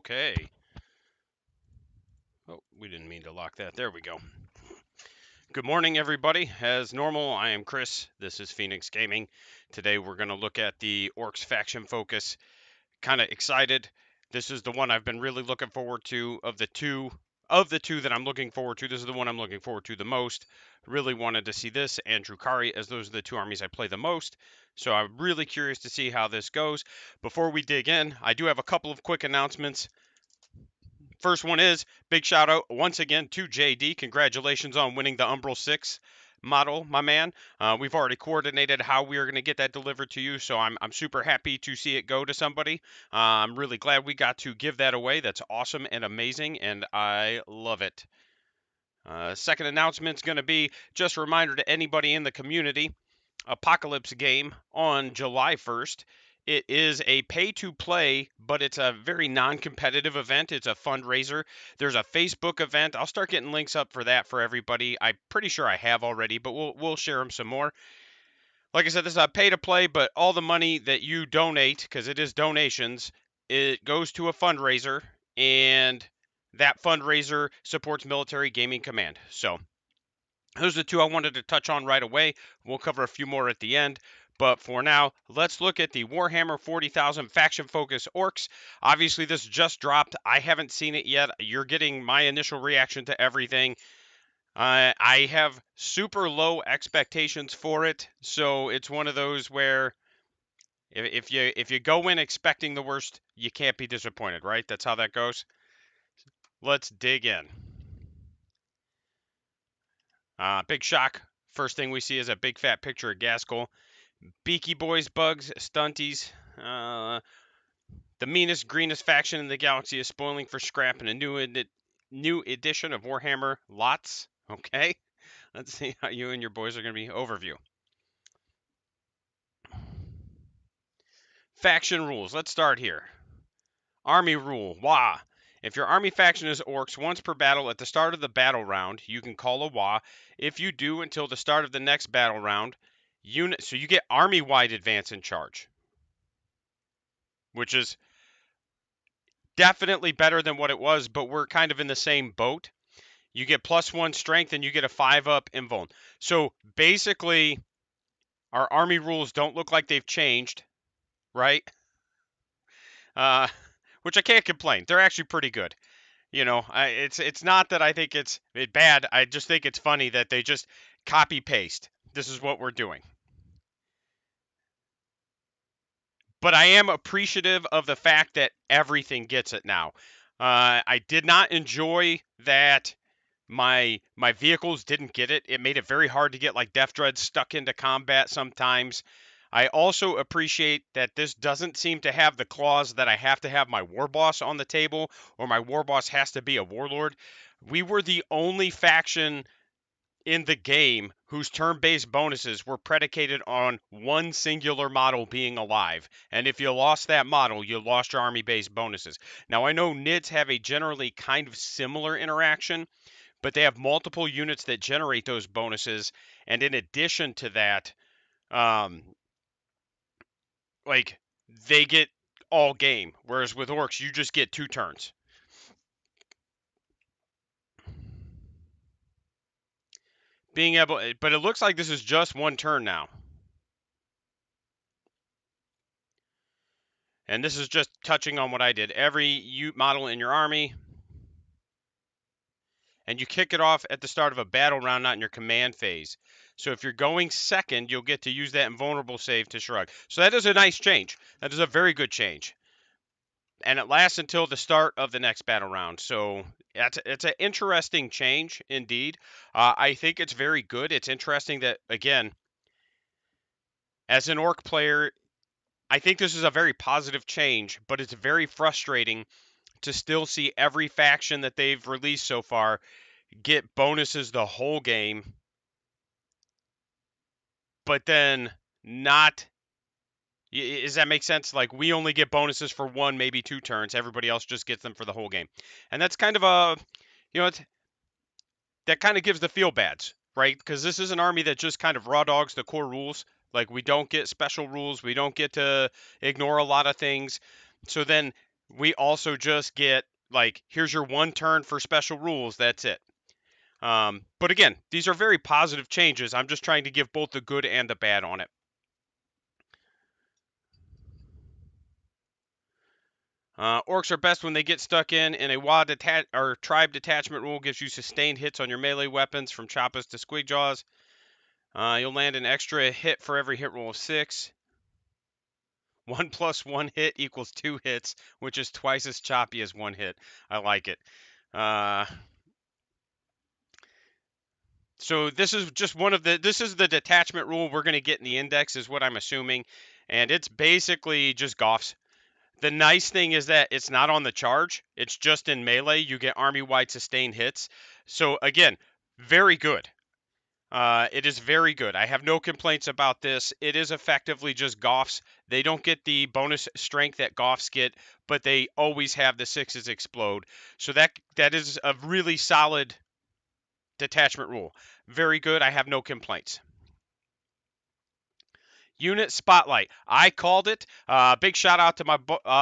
Okay. Oh, we didn't mean to lock that. There we go. Good morning, everybody. As normal, I am Chris. This is Phoenix Gaming. Today we're going to look at the Ork Faction Focus. Kind of excited. This is the one I've been really looking forward to of the two that I'm looking forward to. This is the one I'm looking forward to the most. Really wanted to see this and Drukhari, as those are the two armies I play the most. So I'm really curious to see how this goes. Before we dig in, I do have a couple of quick announcements. First one is big shout out once again to JD. Congratulations on winning the Umbral 6 model, my man. We've already coordinated how we are going to get that delivered to you, so I'm super happy to see it go to somebody. I'm really glad we got to give that away. That's awesome and amazing, and I love it. Second announcement is going to be just a reminder to anybody in the community. Apocalypse game on July 1st. It is a pay-to-play, but it's a very non-competitive event. It's a fundraiser. There's a Facebook event. I'll start getting links up for that for everybody. I'm pretty sure I have already, but we'll share them some more. Like I said, this is a pay-to-play, but all the money that you donate, because it is donations, it goes to a fundraiser, and that fundraiser supports Military Gaming Command. So those are the two I wanted to touch on right away. We'll cover a few more at the end. But for now, let's look at the Warhammer 40,000 Faction Focus Orks. Obviously, this just dropped. I haven't seen it yet. You're getting my initial reaction to everything. I have super low expectations for it. So it's one of those where if you go in expecting the worst, you can't be disappointed, right? That's how that goes. Let's dig in. Big shock. First thing we see is a big fat picture of Gaskell. Beaky Boys, Bugs, Stunties. The meanest, greenest faction in the galaxy is spoiling for scrap in a new edition of Warhammer Lots. Okay, let's see how you and your boys are going to be. Overview. Faction rules. Let's start here. Army rule. Wah. If your army faction is orcs, once per battle at the start of the battle round, you can call a wah. If you do until the start of the next battle round, so you get army-wide advance in charge, which is definitely better than what it was, but we're kind of in the same boat. You get +1 strength and you get a 5-up invuln. So basically, our army rules don't look like they've changed, right? Which I can't complain. They're actually pretty good. You know, it's not that I think it's bad. I just think it's funny that they just copy paste. This is what we're doing. But I am appreciative of the fact that everything gets it now. I did not enjoy that my vehicles didn't get it. It made it very hard to get like Death Dread stuck into combat sometimes. I also appreciate that this doesn't seem to have the clause that I have to have my war boss on the table or my war boss has to be a warlord. We were the only faction in the game whose turn-based bonuses were predicated on one singular model being alive. And if you lost that model, you lost your army-based bonuses. Now, I know NIDs have a generally kind of similar interaction, but they have multiple units that generate those bonuses. And in addition to that, like, they get all game. Whereas with orcs, you just get 2 turns. Being able, but it looks like this is just 1 turn now. And this is just touching on what I did. Every model in your army, and you kick it off at the start of a battle round, not in your command phase. So if you're going second, you'll get to use that invulnerable save to shrug. So that is a nice change. That is a very good change. And it lasts until the start of the next battle round. So it's an interesting change indeed. I think it's very good. It's interesting that, again, as an orc player, I think this is a very positive change, but it's very frustrating to still see every faction that they've released so far get bonuses the whole game, but then not. Does that make sense? Like, we only get bonuses for 1, maybe 2 turns. Everybody else just gets them for the whole game. And that's kind of a, that kind of gives the feel bads, right? Because this is an army that just kind of raw dogs the core rules. Like, we don't get special rules. We don't get to ignore a lot of things. So then we also just get, like, here's your 1 turn for special rules. That's it. But again, these are very positive changes. I'm just trying to give both the good and the bad on it. Orcs are best when they get stuck in a WA or tribe detachment rule gives you sustained hits on your melee weapons from Choppas to Squigjaws. You'll land an extra hit for every hit roll of 6. 1 plus 1 hit equals 2 hits, which is twice as choppy as 1 hit. I like it. So this is just this is the detachment rule we're going to get in the index, is what I'm assuming. And it's basically just Goffs. The nice thing is that it's not on the charge. It's just in melee. You get army-wide sustained hits. So again, very good. It is very good. I have no complaints about this. It is effectively just Goffs. They don't get the bonus strength that Goffs get, but they always have the 6s explode. So that is a really solid detachment rule. Very good. I have no complaints. Unit Spotlight. I called it. Big shout out to my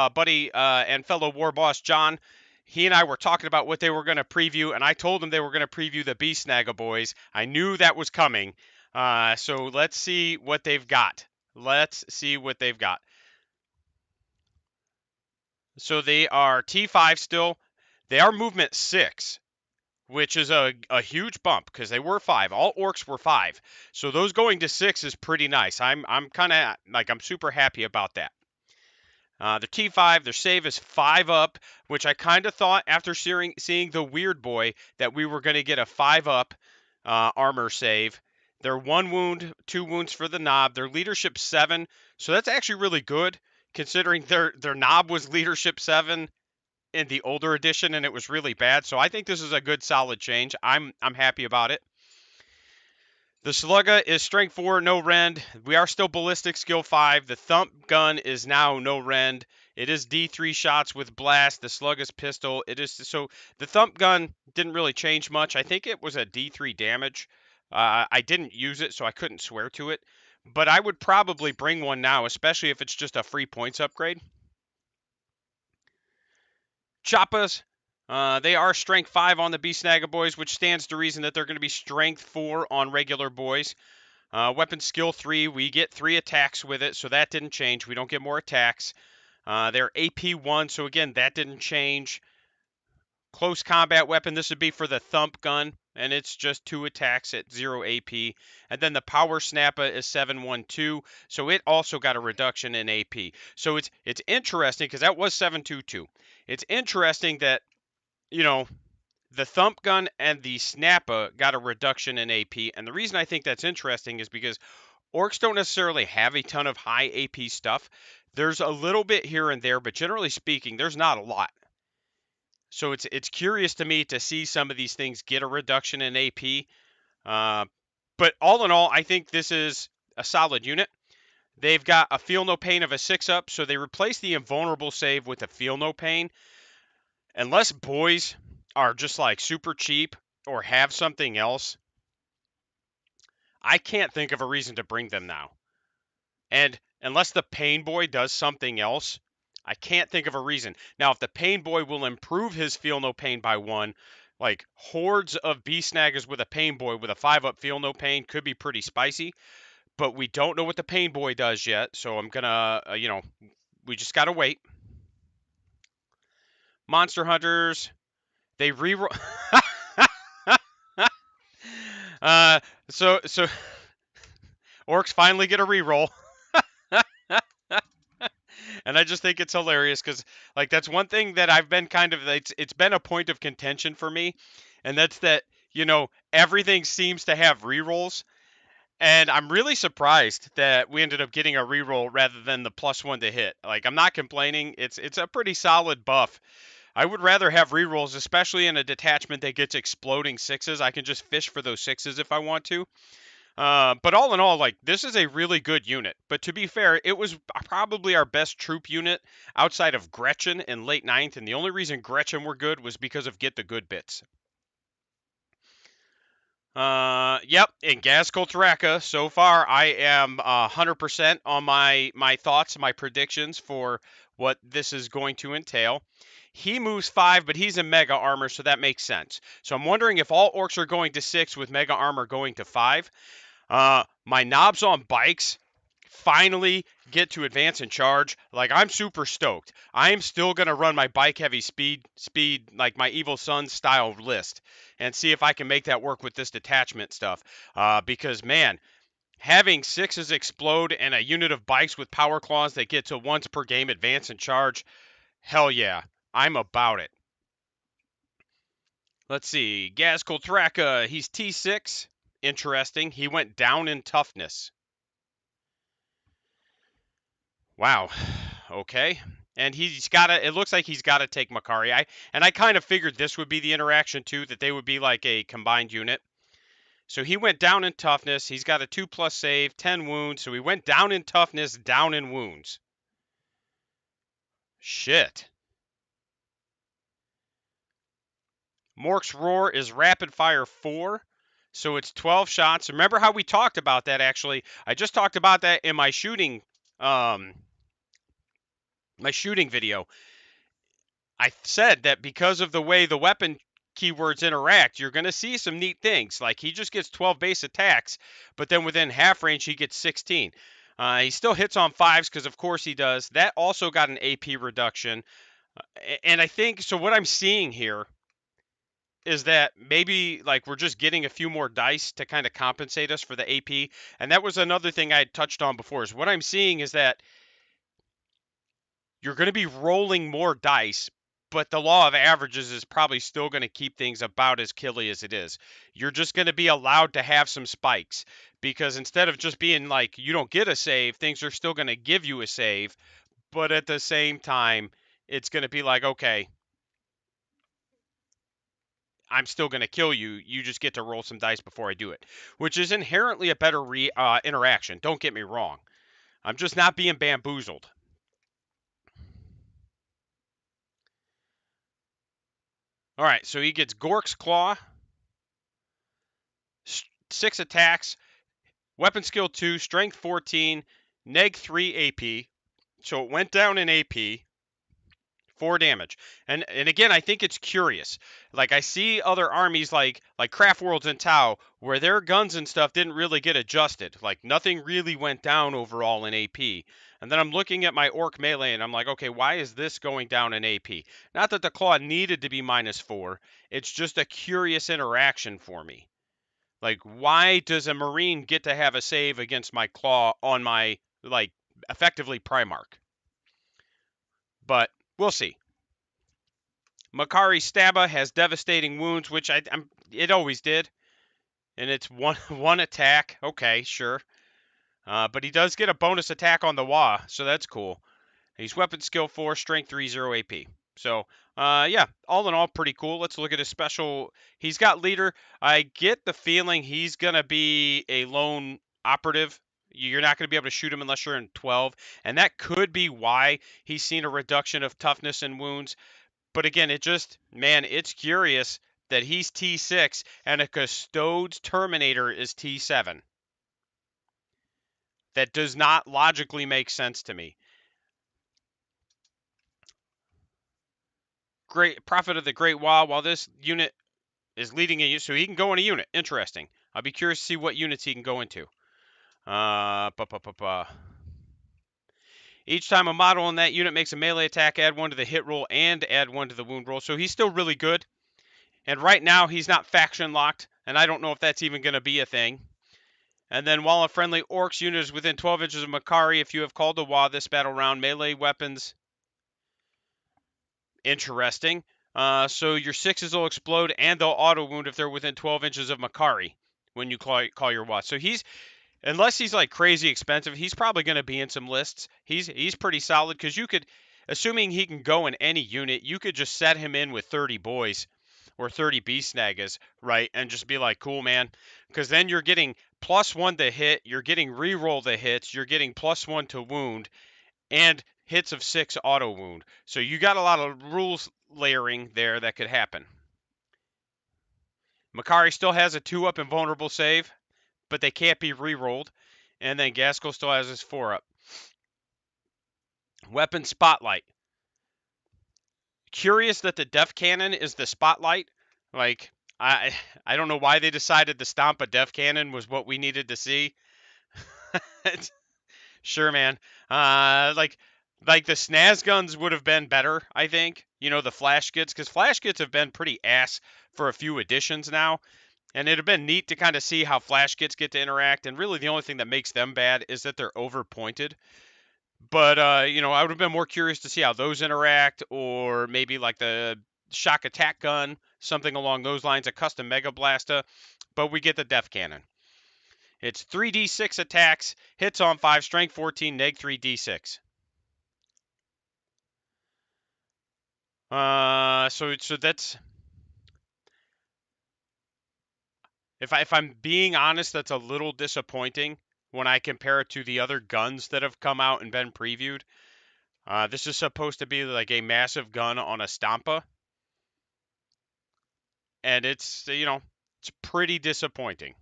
buddy and fellow war boss, John. He and I were talking about what they were going to preview, and I told them they were going to preview the Beast Snagga boys. I knew that was coming. So let's see what they've got. Let's see what they've got. So they are T5 still. They are movement 6, which is a huge bump because they were 5. All orcs were 5. So those going to 6 is pretty nice. I'm kind of like, I'm super happy about that. Their T5, their save is 5 up, which I kind of thought after seeing the Weird Boy that we were going to get a 5 up armor save. They're 1 wound, 2 wounds for the knob. Their leadership 7, so that's actually really good considering their knob was leadership 7 in the older edition, and it was really bad. So I think this is a good, solid change. I'm happy about it. The Slugga is strength 4, no rend. We are still ballistic skill 5. The thump gun is now no rend. It is D3 shots with blast. The Slugga's pistol. It is so the thump gun didn't really change much. I think it was a D3 damage. I didn't use it, so I couldn't swear to it. But I would probably bring one now, especially if it's just a free points upgrade. Choppas, they are strength 5 on the Beast Snagga boys, which stands to reason that they're going to be strength 4 on regular boys. Weapon skill 3, we get 3 attacks with it, so that didn't change. We don't get more attacks. They're AP 1, so again, that didn't change. Close combat weapon, this would be for the thump gun, and it's just 2 attacks at 0 AP. And then the power snappa is 712, so it also got a reduction in AP. So it's interesting because that was 722. It's interesting that, you know, the thump gun and the snappa got a reduction in AP. And the reason I think that's interesting is because orcs don't necessarily have a ton of high AP stuff. There's a little bit here and there, but generally speaking, there's not a lot. So it's curious to me to see some of these things get a reduction in AP. But all in all, I think this is a solid unit. They've got a Feel No Pain of a 6-up, so they replace the Invulnerable save with a Feel No Pain. Unless boys are just like super cheap or have something else, I can't think of a reason to bring them now. And unless the Pain Boy does something else, I can't think of a reason. Now, if the Pain Boy will improve his Feel No Pain by 1, like hordes of Beast Snaggas with a Pain Boy with a 5-up Feel No Pain could be pretty spicy. But we don't know what the Pain Boy does yet, so I'm gonna, we just gotta wait. Monster Hunters, they reroll. So orcs finally get a reroll. And I just think it's hilarious because, like, that's one thing that I've been kind of, it's been a point of contention for me, and that's that, everything seems to have rerolls. And I'm really surprised that we ended up getting a reroll rather than the +1 to hit. Like, I'm not complaining. It's a pretty solid buff. I would rather have rerolls, especially in a detachment that gets exploding 6s. I can just fish for those 6s if I want to. But all in all, like, this is a really good unit. But to be fair, it was probably our best troop unit outside of Gretchen in late 9th. And the only reason Gretchen were good was because of Get the Good Bits. Yep, in Gazkul Taraka, so far I am 100% on my thoughts, my predictions for what this is going to entail. He moves 5, but he's in mega armor, so that makes sense. So I'm wondering if all orcs are going to 6 with mega armor going to 5. My knobs on bikes finally get to advance and charge. Like, I'm super stoked. I am still going to run my bike heavy speed, like my Evil Sun style list, and see if I can make that work with this detachment stuff. Because, man, having 6s explode and a unit of bikes with power claws that get to once per game advance and charge, hell yeah, I'm about it. Let's see, Gazkul Thraka, he's T6. Interesting. He went down in toughness. Wow. Okay. And he's got to, it looks like he's got to take Makari. I kind of figured this would be the interaction too, that they would be like a combined unit. So he went down in toughness. He's got a 2+ save, 10 wounds. So he went down in toughness, down in wounds. Shit. Mork's Roar is rapid fire 4. So it's 12 shots. Remember how we talked about that actually? I just talked about that in my shooting video. I said that because of the way the weapon keywords interact, you're going to see some neat things. Like, he just gets 12 base attacks, but then within half range, he gets 16. He still hits on 5s because, of course, he does. That also got an AP reduction. And I think, so what I'm seeing here is that maybe, like, we're just getting a few more dice to kind of compensate us for the AP. And that was another thing I had touched on before, is what I'm seeing is that you're going to be rolling more dice, but the law of averages is probably still going to keep things about as killy as it is. You're just going to be allowed to have some spikes, because instead of just being like, you don't get a save, things are still going to give you a save, but at the same time, it's going to be like, okay, I'm still going to kill you. You just get to roll some dice before I do it, which is inherently a better interaction. Don't get me wrong. I'm just not being bamboozled. All right, so he gets Gork's Claw, 6 attacks, weapon skill 2, strength 14, neg 3 AP. So it went down in AP, 4 damage. And again, I think it's curious. Like, I see other armies like Craft Worlds and Tau, where their guns and stuff didn't really get adjusted. Like, nothing really went down overall in AP. And then I'm looking at my Orc melee, and I'm like, okay, why is this going down in AP? Not that the claw needed to be -4. It's just a curious interaction for me. Like, why does a Marine get to have a save against my claw on my, like, effectively Primarch? But we'll see. Makari Staba has devastating wounds, which it always did. And it's one attack. Okay, sure. But he does get a bonus attack on the Wa, so that's cool. He's weapon skill 4, strength 3, 0 AP. So, yeah, all in all, pretty cool. Let's look at his special. He's got leader. I get the feeling he's going to be a lone operative. You're not going to be able to shoot him unless you're in 12. And that could be why he's seen a reduction of toughness and wounds. But again, it's curious that he's T6 and a Custodes Terminator is T7. That does not logically make sense to me. Great Prophet of the Great Wall. While this unit is leading a unit, so he can go in a unit. Interesting. I'll be curious to see what units he can go into. Each time a model in that unit makes a melee attack, add 1 to the hit roll and add 1 to the wound roll. So he's still really good. And right now he's not faction locked, and I don't know if that's even going to be a thing. And then while a friendly Orcs unit is within 12 inches of Makari, if you have called a Wa this battle round, melee weapons. Interesting. So your 6s will explode and they'll auto wound if they're within 12 inches of Makari when you call your Wa. So unless he's like crazy expensive, he's probably going to be in some lists. He's pretty solid because you could, assuming he can go in any unit, you could just set him in with 30 boys or 30 beast snaggers, right? And just be like, cool, man. Because then you're getting +1 to hit, you're getting reroll the hits, you're getting +1 to wound, and hits of 6 auto wound. So you got a lot of rules layering there that could happen. Makari still has a 2-up invulnerable save, but they can't be re-rolled. And then Gaskell still has his 4-up. Weapon Spotlight. curious that the Def Cannon is the spotlight. Like, I don't know why they decided the Stomp a Def Cannon was what we needed to see. Sure, man. Like the snaz guns would have been better, I think. You know, the flash kits, because flash kits have been pretty ass for a few editions now. And it'd have been neat to kind of see how flash kits get to interact. And really, the only thing that makes them bad is that they're over pointed. But you know, I would have been more curious to see how those interact, or maybe like the shock attack gun, something along those lines, a custom Mega Blasta. But we get the Def Cannon. It's 3d6 attacks, hits on 5, strength 14, neg 3d6. So that's, if I'm being honest, that's a little disappointing when I compare it to the other guns that have come out and been previewed. This is supposed to be like a massive gun on a Stampa, and it's, you know, it's pretty disappointing.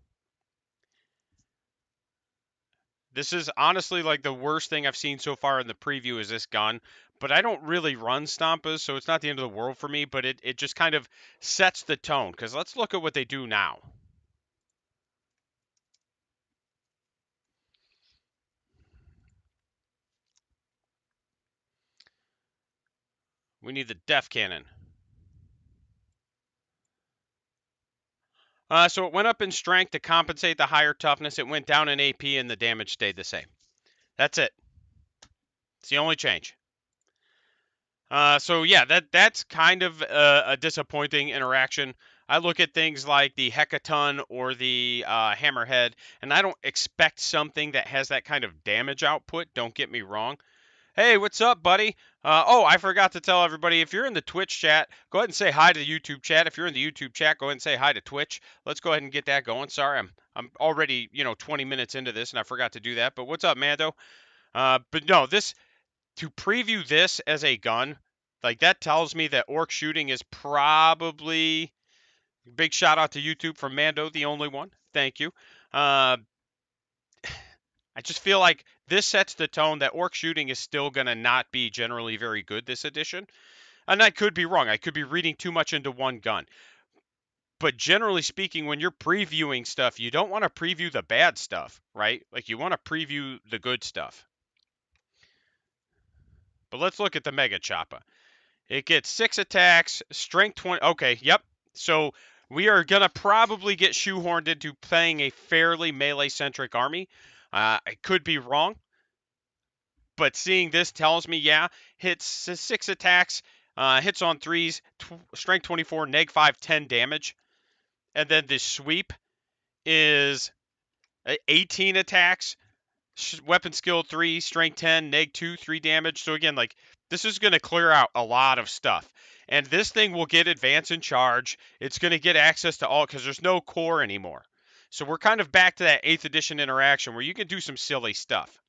This is honestly like the worst thing I've seen so far in the preview is this gun. But I don't really run Stampas, so it's not the end of the world for me, but it just kind of sets the tone. Because let's look at what they do now. We need the Def Cannon. So it went up in strength to compensate the higher toughness. It went down in AP, and the damage stayed the same. That's it. It's the only change. So yeah, that's kind of a disappointing interaction. I look at things like the Hecaton or the Hammerhead, and I don't expect something that has that kind of damage output. Don't get me wrong. Hey, what's up, buddy? Oh, I forgot to tell everybody, if you're in the Twitch chat, go ahead and say hi to the YouTube chat. If you're in the YouTube chat, go ahead and say hi to Twitch. Let's go ahead and get that going. Sorry, I'm already, 20 minutes into this, and I forgot to do that. But what's up, Mando? But no, to preview this as a gun, like that tells me that orc shooting is probably, big shout out to YouTube from Mando, the only one. Thank you. I just feel like this sets the tone that orc shooting is still going to not be generally very good this edition. And I could be wrong. I could be reading too much into one gun. But generally speaking, when you're previewing stuff, you don't want to preview the bad stuff, right? Like you want to preview the good stuff. But let's look at the Mega Choppa. It gets 6 attacks, strength 20. Okay, yep. So we are going to probably get shoehorned into playing a fairly melee-centric army. I could be wrong, but seeing this tells me, yeah, hits 6 attacks, hits on 3s, strength 24, neg 5, 10 damage. And then the sweep is 18 attacks, weapon skill 3, strength 10, neg 2, 3 damage. So again, like, this is going to clear out a lot of stuff. And this thing will get advance and charge. It's going to get access to all, because there's no core anymore. So we're kind of back to that 8th edition interaction where you can do some silly stuff.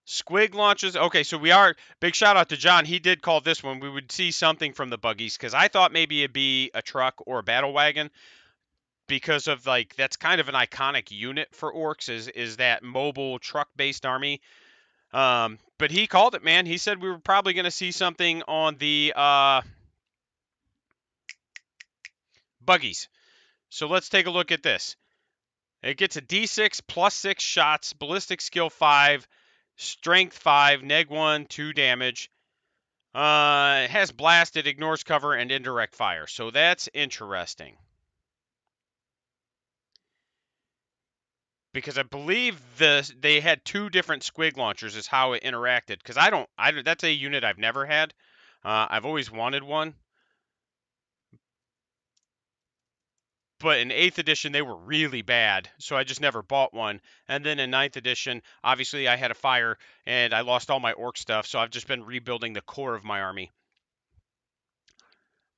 Squig launches. Okay, so we are, big shout out to John. He did call this one. We would see something from the buggies, because I thought maybe it'd be a truck or a battle wagon, because of, like, that's kind of an iconic unit for orcs, is that mobile truck-based army. But he called it, man. He said we were probably going to see something on the buggies. So let's take a look at this. It gets a D6 plus 6 shots, ballistic skill 5, strength 5, neg 1, 2 damage. It has blast, it ignores cover, and indirect fire. So that's interesting. Because I believe they had 2 different squig launchers is how it interacted. Because that's a unit I've never had. I've always wanted one. But in 8th edition, they were really bad, so I just never bought one. And then in 9th edition, obviously I had a fire, and I lost all my orc stuff, so I've just been rebuilding the core of my army.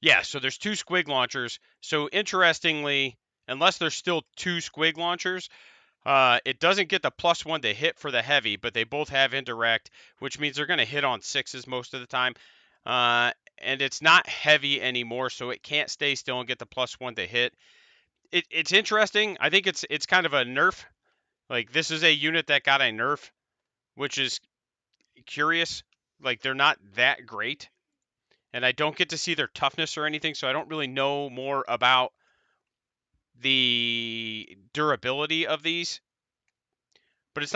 Yeah, so there's 2 squig launchers. So interestingly, unless there's still 2 squig launchers, it doesn't get the +1 to hit for the heavy, but they both have indirect, which means they're going to hit on 6s most of the time. And it's not heavy anymore, so it can't stay still and get the +1 to hit. It's interesting. I think it's kind of a nerf. Like, this is a unit that got a nerf, which is curious. Like, they're not that great. and I don't get to see their toughness or anything, so I don't really know more about the durability of these. But it's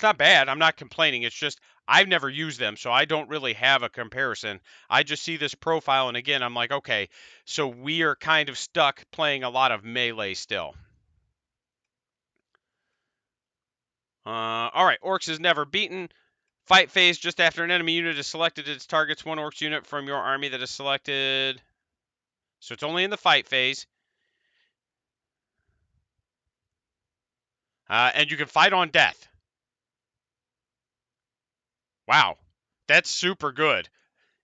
not bad. I'm not complaining. It's just I've never used them, so I don't really have a comparison. I just see this profile, and again, I'm like, okay, so we are kind of stuck playing a lot of melee still. All right, Orcs is never beaten. Fight phase just after an enemy unit is selected. It targets one Orcs unit from your army that is selected. So it's only in the fight phase. And you can fight on death. Wow, that's super good.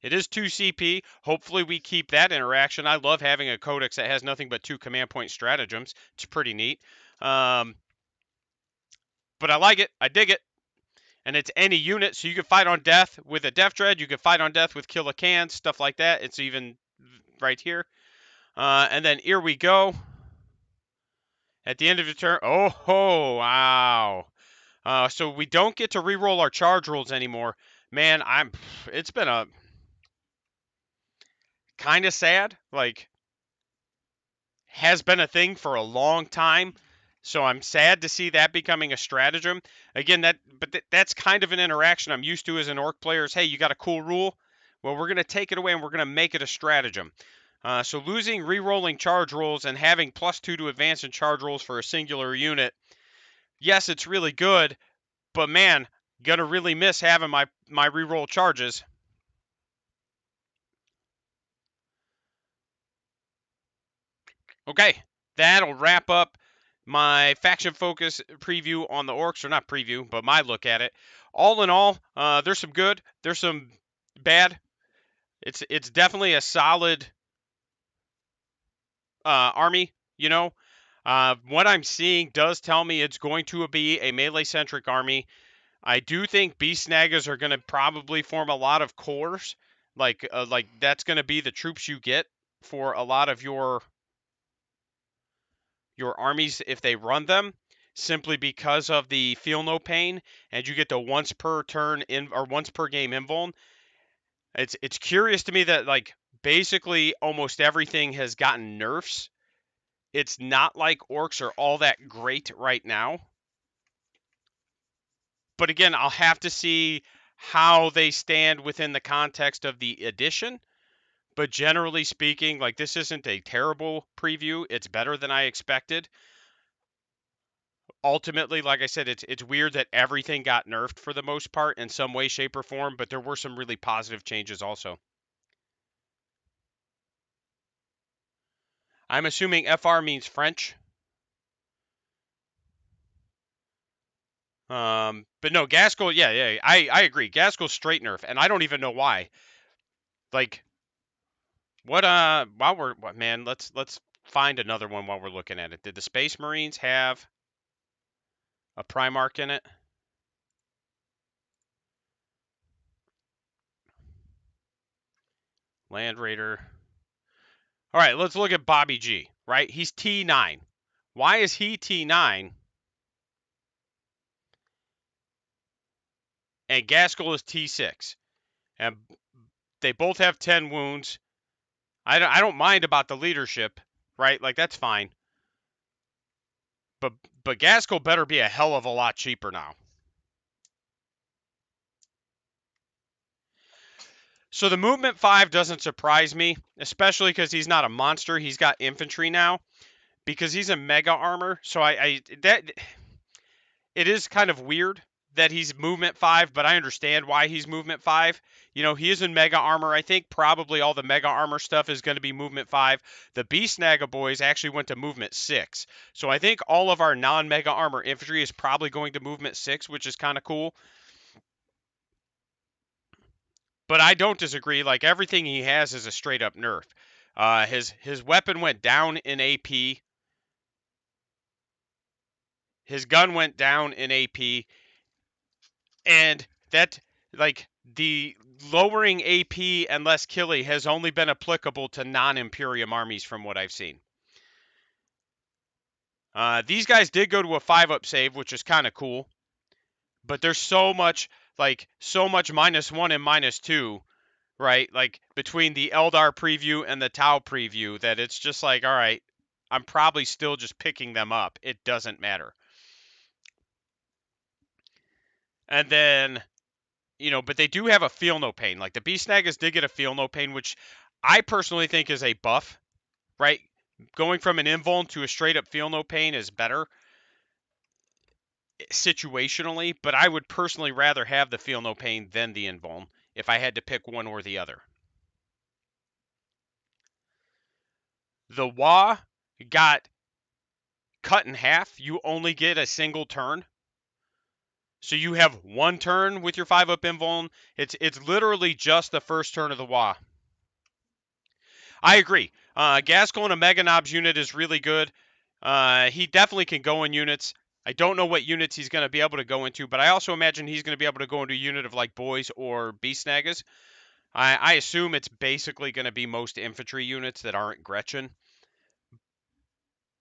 It is 2 CP. Hopefully we keep that interaction. I love having a codex that has nothing but 2 command point stratagems. It's pretty neat. But I like it. I dig it. And it's any unit, so you can fight on death with a Death Dread. You can fight on death with Kill a Can, stuff like that. It's even right here. And then here we go. At the end of the turn. Oh, wow. So we don't get to reroll our charge rolls anymore. Man, it's been a kind of sad. Like, has been a thing for a long time. So I'm sad to see that becoming a stratagem. Again, that's kind of an interaction I'm used to as an Orc player. Is, hey, you got a cool rule? Well, we're going to take it away and we're going to make it a stratagem. So losing re-rolling charge rolls and having +2 to advance in charge rolls for a singular unit, yes, it's really good, but man, gonna really miss having my re-roll charges. Okay, that'll wrap up my faction focus preview on the Orcs, or not preview, but my look at it. All in all, there's some good, there's some bad. It's definitely a solid army, you know. What I'm seeing does tell me it's going to be a melee-centric army. I do think Beast Snaggers are going to probably form a lot of cores. Like that's going to be the troops you get for a lot of your armies if they run them, simply because of the feel no pain, and you get the once per turn in or once per game invuln. It's curious to me that like basically almost everything has gotten nerfs. It's not like Orcs are all that great right now. But again, I'll have to see how they stand within the context of the edition. But generally speaking, like this isn't a terrible preview. It's better than I expected. Ultimately, like I said, it's weird that everything got nerfed for the most part in some way, shape, or form, but there were some really positive changes also. I'm assuming FR means French. But no, Gaskell, yeah, I agree. Gaskell's straight nerf, and I don't even know why. Like, man, let's find another one while we're looking at it. Did the Space Marines have a Primarch in it? Land Raider. All right, let's look at Bobby G, right? He's T9. Why is he T9? And Gaskell is T6. And they both have 10 wounds. I don't mind about the leadership, right? Like, that's fine. But Gaskell better be a hell of a lot cheaper now. So the movement 5 doesn't surprise me, especially because he's not a monster. He's got infantry now because he's a mega armor. So that it is kind of weird that he's movement 5, but I understand why he's movement 5. You know, he is in mega armor. I think probably all the mega armor stuff is going to be movement 5. The Beast Snagga boys actually went to movement 6. So I think all of our non-mega armor infantry is probably going to movement 6, which is kind of cool. But I don't disagree. Like, everything he has is a straight up nerf. His weapon went down in AP. His gun went down in AP. And that, like, the lowering AP and less killy has only been applicable to non-Imperium armies from what I've seen. These guys did go to a 5-up save, which is kind of cool. But there's so much, like, so much -1 and -2 right? Like between the Eldar preview and the Tau preview, that it's just like, all right, I'm probably still just picking them up. It doesn't matter. And then, but they do have a feel no pain. Like the Beast Snaggers did get a feel no pain, which I personally think is a buff, right? Going from an invuln to a straight up feel no pain is better situationally, but I would personally rather have the feel no pain than the invuln if I had to pick one or the other. The Wa got cut in half. You only get a single turn. So you have one turn with your 5-up invuln. It's literally just the first turn of the Wa. I agree. Gascon, a Mega Knobs unit, is really good. He definitely can go in units. I don't know what units he's going to be able to go into, but I also imagine he's going to be able to go into a unit of like Boys or Beast Snaggers. I assume it's basically going to be most infantry units that aren't Gretchen.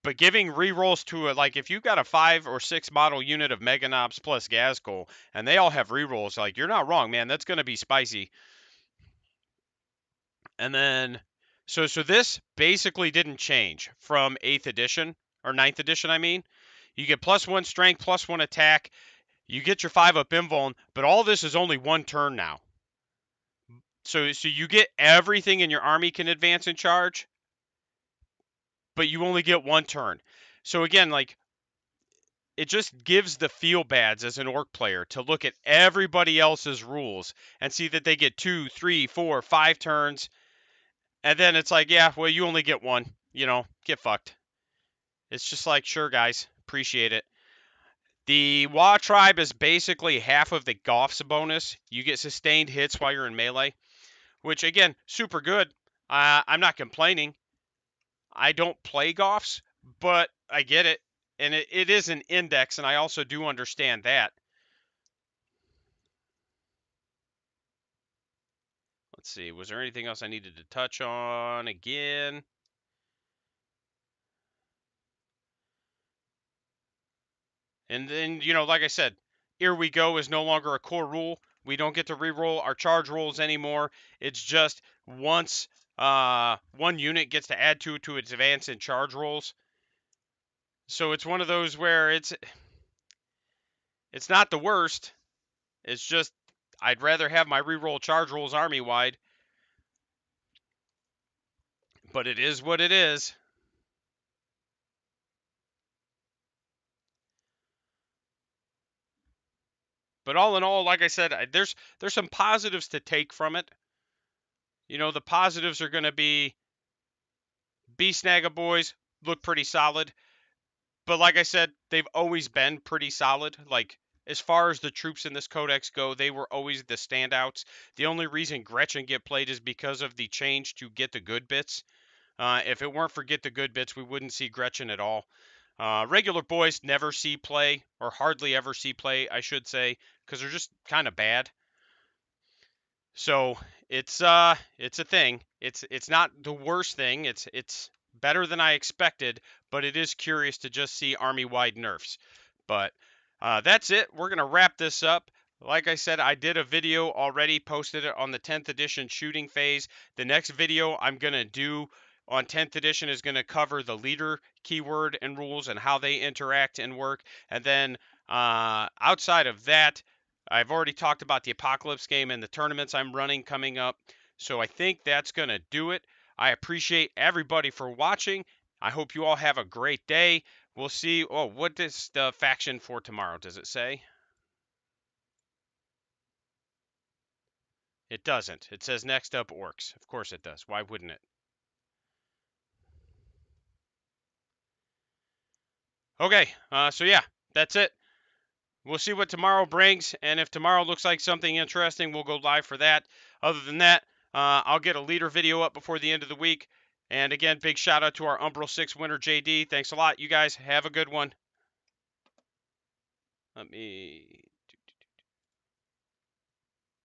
But giving rerolls to like if you've got a 5 or 6 model unit of Mega Knobs plus Gasgol, and they all have rerolls, like you're not wrong, man. That's going to be spicy. And then, so this basically didn't change from 8th edition, or 9th edition, I mean. You get +1 strength, +1 attack. You get your 5-up invuln, but all this is only one turn now. So you get everything in your army can advance and charge, but you only get one turn. So again, like, it just gives the feel bads as an Ork player to look at everybody else's rules and see that they get 2, 3, 4, 5 turns. And then it's like, yeah, well, you only get one. Get fucked. It's just like, sure, guys, appreciate it. The Wa tribe is basically half of the Goff's bonus. You get sustained hits while you're in melee, which, again, super good. I'm not complaining. I don't play Goffs, but I get it. And it is an index, and I also do understand that. Let's see. Was there anything else I needed to touch on again? And then, like I said, Here We Go is no longer a core rule. We don't get to reroll our charge rolls anymore. It's just once one unit gets to add to its advance and charge rolls. So it's one of those where it's not the worst. It's just I'd rather have my reroll charge rolls army-wide. But it is what it is. But all in all, like I said, there's some positives to take from it. The positives are going to be Beast Snagga boys look pretty solid. But like I said, they've always been pretty solid. Like, as far as the troops in this codex go, they were always the standouts. The only reason Gretchen get played is because of the change to Get the Good Bits. If it weren't for Get the Good Bits, we wouldn't see Gretchen at all. Regular boys never see play, or hardly ever see play, I should say, because they're just kind of bad. So it's a thing. It's not the worst thing. It's better than I expected, but it is curious to just see army-wide nerfs. But that's it. We're gonna wrap this up. Like I said, I did a video already, posted it on the 10th edition shooting phase. The next video I'm gonna do on 10th edition is gonna cover the leader keyword and rules and how they interact and work. And then outside of that, I've already talked about the Apocalypse game and the tournaments I'm running coming up. So I think that's going to do it. I appreciate everybody for watching. I hope you all have a great day. We'll see. Oh, what is the faction for tomorrow? Does it say? It doesn't. It says next up Orcs. Of course it does. Why wouldn't it? Okay. So yeah, that's it. We'll see what tomorrow brings, and if tomorrow looks like something interesting, we'll go live for that. Other than that, I'll get a leader video up before the end of the week. And again, big shout out to our Umbral 6 winner, JD. Thanks a lot. You guys have a good one. Let me